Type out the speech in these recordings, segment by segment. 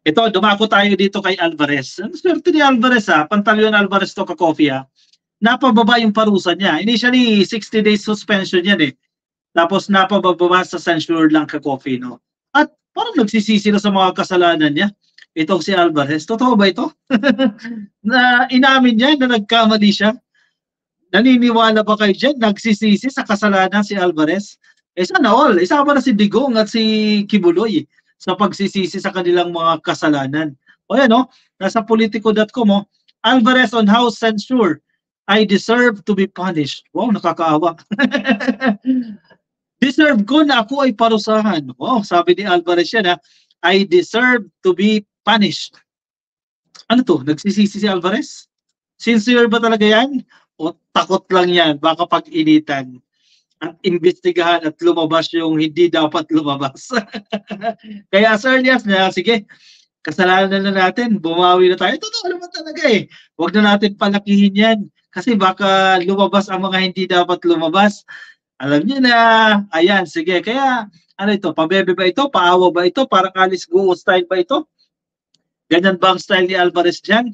Ito, dumako tayo dito kay Alvarez. Ang swerte ni Alvarez ha, Pantaleon Alvarez to ka-coffee ha. Napababa yung parusa niya. Initially, 60 days suspension yan eh. Tapos napababa sa censure lang ka-coffee, no? At parang nagsisisi na sa mga kasalanan niya. Itong si Alvarez. Totoo ba ito? Na inamin niya na nagkamali siya. Naniniwala ba kayo dyan? Nagsisisi sa kasalanan si Alvarez? Eh sana all. Isama na si Digong at si Kibuloy sa pagsisisi sa kanilang mga kasalanan. O yan, no? Nasa politico.com, oh. Alvarez on house censure. I deserve to be punished. Wow, nakakaawa. Deserve ko na ako ay parusahan. Wow, sabi ni Alvarez yan ha. I deserve to be punished. Ano to? Nagsisisi si Alvarez? Sincere ba talaga yan? O takot lang yan? Baka pag-initan at investigahan at lumabas yung hindi dapat lumabas. Kaya as early as na, sige, kasalanan na natin, bumawi na tayo. Totoo naman talaga eh. Huwag na natin palakihin yan. Kasi baka lumabas ang mga hindi dapat lumabas. Alam niyo na, ayan, sige. Kaya, ano ito, pabebe ba ito? Paawa ba ito? Parang Alice Guo style ba ito? Ganyan ba ang style ni Alvarez dyan?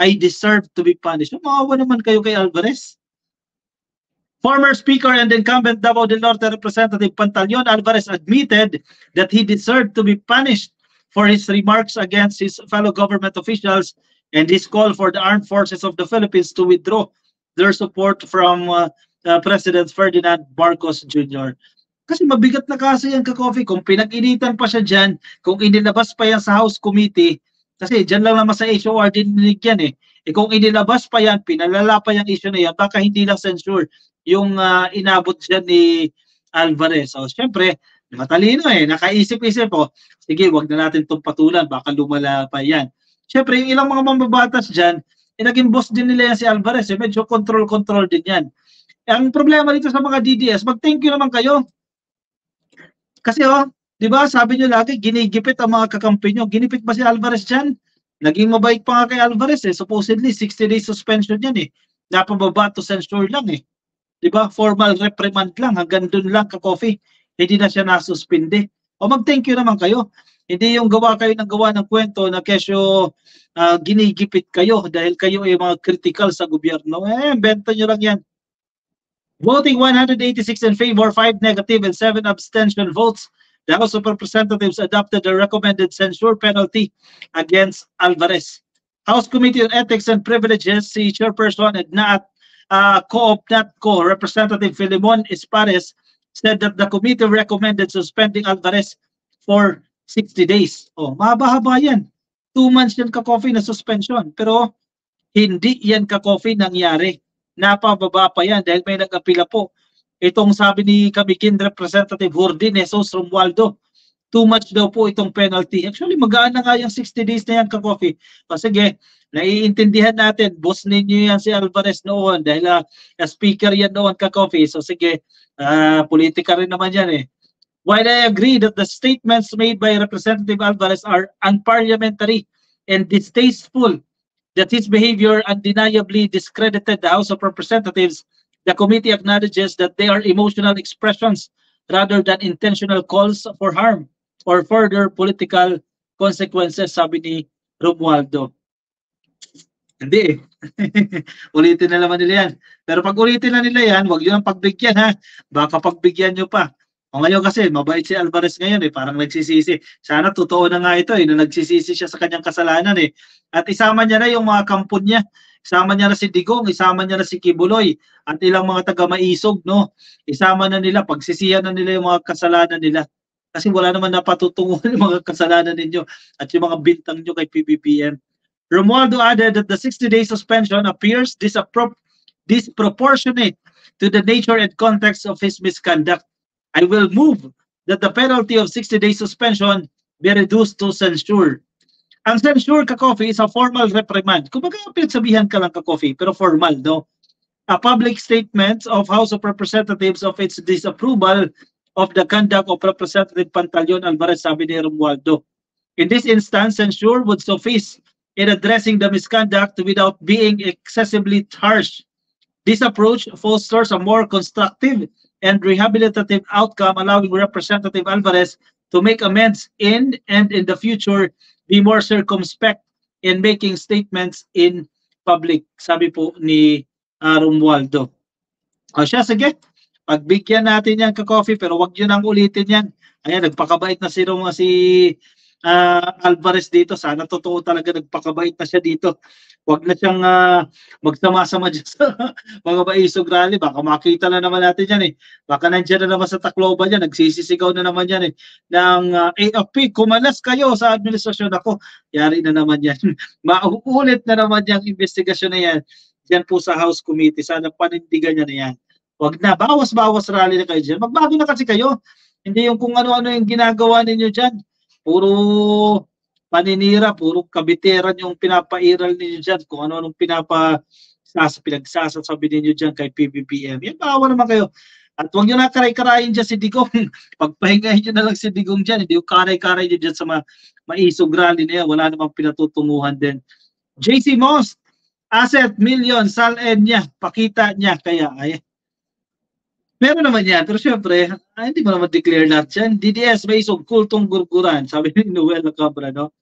I deserve to be punished. Maawa naman kayo kay Alvarez. Former Speaker and incumbent Davao del Norte Representative Pantaleon Alvarez admitted that he deserved to be punished for his remarks against his fellow government officials and his call for the armed forces of the Philippines to withdraw their support from President Ferdinand Marcos Jr. Kasi mabigat na kaso yan ka-coffee. Kung pinag-initan pa siya dyan, kung inilabas pa yan sa House Committee, kasi dyan lang naman sa HOR dininig yan eh. E kung inilabas pa yan, pinalala pa yung issue na yan, baka hindi lang censure yung inabot dyan ni Alvarez. So, syempre, matalino eh. Nakaisip-isip po. Sige, wag na natin itong patulan. Baka lumala pa yan. Syempre, yung ilang mga mambabatas dyan, naging boss din nila yan si Alvarez. Eh. Medyo control din yan. Ang problema dito sa mga DDS, mag-thank you naman kayo. Kasi di ba, sabi nyo lagi, ginigipit ang mga kakampi nyo. Ginipit ba si Alvarez dyan? Naging mabait pa nga kay Alvarez eh. Supposedly, 60 days suspension yan eh. Napababa to censure lang eh. Di ba? Formal reprimand lang. Hanggang dun lang ka-coffee. Hindi na siya nasuspinde. O mag-thank you naman kayo. Hindi yung gawa kayo ng gawa ng kwento na kesyo ginigipit kayo dahil kayo ay mga critical sa gobyerno. Benta nyo lang yan. Voting 186 in favor, 5 negative, and 7 abstention votes, the House of Representatives adopted the recommended censure penalty against Alvarez. House Committee on Ethics and Privileges, si Chairperson and Co-op NATCO Representative Filimon Espares said that the committee recommended suspending Alvarez for 60 days. Oh, mahaba-haba yan. 2 months yan ka-coffee na suspension. Pero hindi yan ka-coffee nangyari. Napababa pa yan dahil may nag-apila po. Itong sabi ni Camiguin Representative Hordin Jesus Romualdo, too much daw po itong penalty. Actually, magaan na nga yung 60 days na yan ka-coffee. O sige, naiintindihan natin, boss ninyo yan si Alvarez noon dahil speaker yan noon ka-coffee. So sige, politika rin naman yan eh. While I agree that the statements made by Representative Alvarez are unparliamentary and distasteful, that his behavior undeniably discredited the House of Representatives, the committee acknowledges that they are emotional expressions rather than intentional calls for harm or further political consequences, sabi ni Romualdo. Hindi eh. Ulitin na naman nila yan. Pero pag ulitin na nila yan, huwag nyo nang pagbigyan ha. Baka pagbigyan nyo pa. O ngayon kasi, mabait si Alvarez ngayon eh, parang nagsisisi. Sana totoo na nga ito eh, na nagsisisi siya sa kanyang kasalanan eh. At isama niya na yung mga kampon niya. Isama niya na si Digong, isama niya na si Kibuloy, at ilang mga taga-maisog, no? Isama na nila, pagsisihan na nila yung mga kasalanan nila. Kasi wala naman napatutunguhan yung mga kasalanan ninyo at yung mga bintang nyo kay PBBM. Romualdo added that the 60-day suspension appears disproportionate to the nature and context of his misconduct. I will move that the penalty of 60-day suspension be reduced to censure. Ang censure ka-coffee is a formal reprimand. Kung baga pinagsabihan ka lang ka-coffee, pero formal, no? A public statement of House of Representatives of its disapproval of the conduct of Representative Pantaleon Alvarez, sabi ni Romualdo. In this instance, censure would suffice in addressing the misconduct without being excessively harsh. This approach fosters a more constructive and rehabilitative outcome, allowing Representative Alvarez to make amends in and in the future be more circumspect in making statements in public. Sabi po ni Romualdo. O siya, sige. Pagbigyan natin yan ka-coffee pero wag yun ang ulitin yan. Ayan, nagpakabait na si Alvarez dito. Sana totoo talaga nagpakabait na siya dito. Wag na siyang magsama-sama dyan sa mga maisog rally. Baka makita na naman natin yan eh. Baka nandiyan na naman sa Tacloban yan. Nagsisisigaw na naman yan eh. Ng AFP, kumalas kayo sa administrasyon. Ako, yari na naman yan. Mauulit na naman yung investigasyon na yan. Yan po sa House Committee. Sana panindigan niya na yan. Wag na, bawas-bawas rally na kayo dyan. Magbago na kasi kayo. Hindi yung kung ano-ano yung ginagawa ninyo dyan. Puro paninira, puro kabiteran yung pinapairal ninyo dyan. Kung ano-anong pinagsasabi ninyo dyan kay PBBM. Yan, bawa naman kayo. At huwag nyo na karay-karayin dyan si Digong. Pagpahingahin nyo na lang si Digong dyan. Hindi yung karay-karay nyo dyan sa maisog rally na yan. Wala namang pinatutunguhan din. JC Moss, asset, million, sal-en niya. Pakita niya. Kaya, ay, meron naman yan, pero syempre, hindi mo naman declare lahat yan. DDS, may isog kultong gurguran, sabi ni Noel Cabra, no?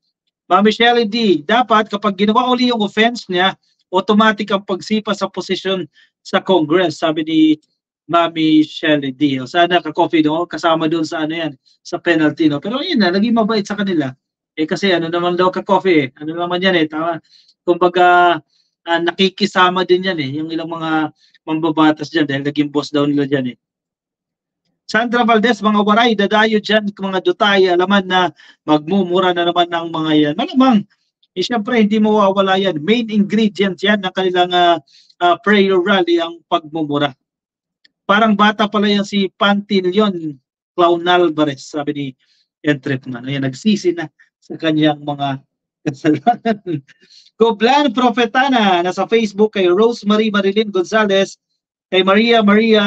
Ma'am Shelley D, dapat kapag ginawa uli yung offense niya, automatic ang pagsipa sa posisyon sa Congress, sabi ni Mami Shelley D. O, sana ka-coffee, no? Kasama doon sa ano yan, sa penalty, no? Pero yun na, naging mabait sa kanila. Eh kasi ano naman daw ka-coffee, ano naman yan eh, tama? Kumbaga, nakikisama din yan eh, yung ilang mga mambabatas dyan dahil naging boss daw nila dyan eh. Sandra Valdez, mga waray, dadayo dyan, mga dutay, alaman na magmumura na naman ng mga yan. Malamang, siyempre hindi mawawala yan. Main ingredient yan ng kanilang prayer rally, ang pagmumura. Parang bata pala yan si Pantilion Clown Alvarez, sabi ni Entrepman. Ayan, nagsisi na sa kanyang mga kasalanan. Goblan Profetana, nasa Facebook kay Rosemary Marilyn Gonzalez, kay Maria,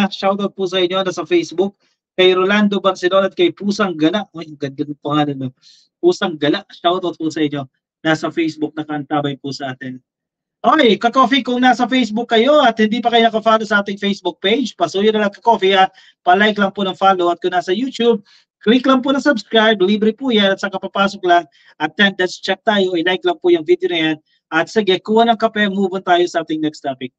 shoutout po sa inyo, nasa Facebook, kay Rolando Barcelona at kay Pusang Gala. Ay, ganda ng pangalan, no? Pusang Gala, shoutout po sa inyo, nasa Facebook, nakantabay po sa atin. Okay, ka-coffee, kung nasa Facebook kayo at hindi pa kayo naka-follow sa ating Facebook page, pasuyo na lang ka-coffee at palike lang po ng follow. At kung nasa YouTube, click lang po na subscribe, libre po yan at saka papasok lang. Attendance check tayo, i-like lang po yung video na yan. At sige, kuha ng kape, move on tayo sa ating next topic.